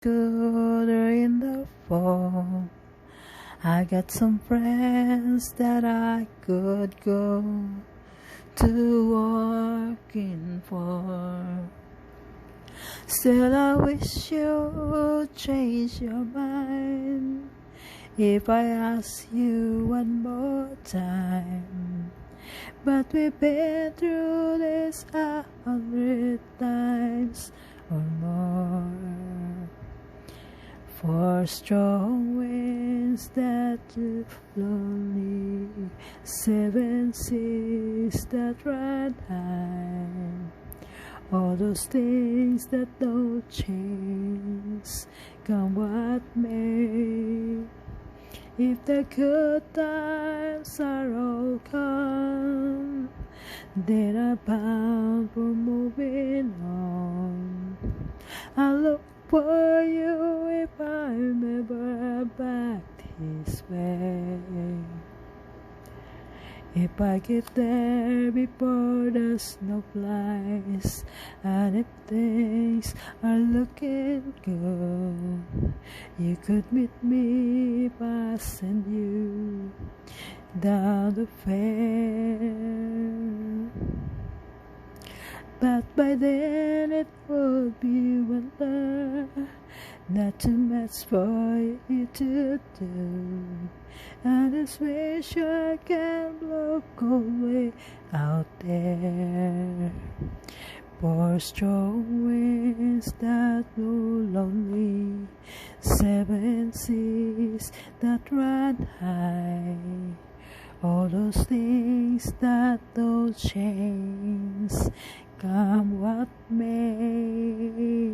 Scooter in the fall. I got some friends that I could go to working for. Still I wish you'd change your mind if I ask you one more time. But we've been through this 100 times or more. For strong winds that you lonely, 7 seas that run high, all those things that don't change, come what may. If the good times are all gone, then I'm bound for moving on. I look for you if I'm ever back this way. If I get there before the snow flies, and if things are looking good, you could meet me if I send you down the fair. But by then it would be winter, not too much for you to do. I just wish I can look away out there. For strong winds that blow lonely, 7 seas that run high, all those things that don't change, come what may.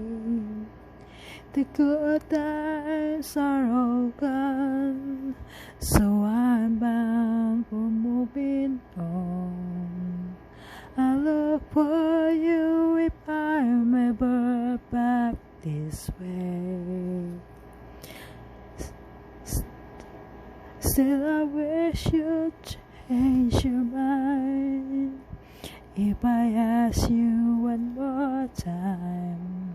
The good times are all gone, so I'm bound for moving on. I look for you if I'm ever back this way. Still I wish you'd change your mind if I ask you one more time.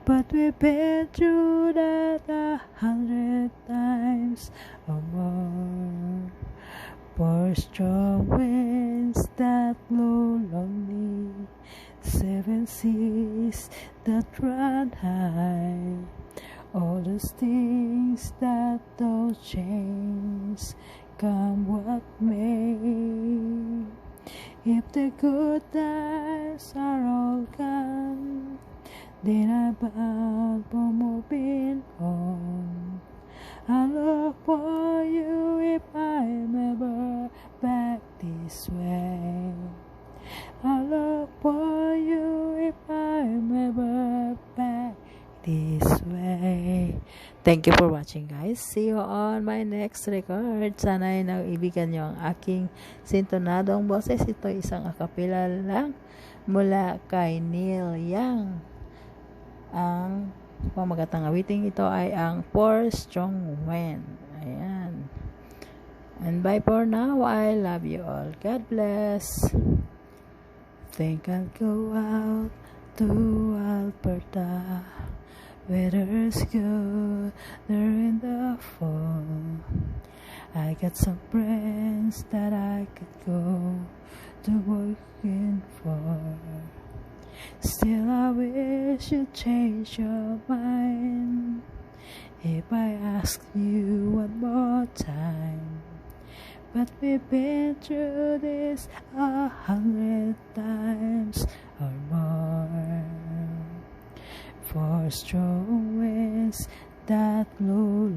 But we've been through that 100 times or more. For strong winds that blow lonely, 7 seas that run high, all those things that don't change, come what may. If the good times are all gone, then I'm bound for moving on. I look for you if I'm ever back this way. I look for you if I'm ever back this way. Thank you for watching, guys. See you on my next record. Sana ay naibigan nyo ang aking sintonadong boses. Ito isang acapella lang mula kay Neil Young. Ang pamagatang awiting ito ay ang For Strong Wind. Ayan. And bye for now. I love you all. God bless. Think I'll go out to Alberta. Weather's good there in the fall. I got some friends that I could go to working for. Still I wish you'd change your mind if I ask you one more time. But we've been through this 100 times or more. For strong winds that blow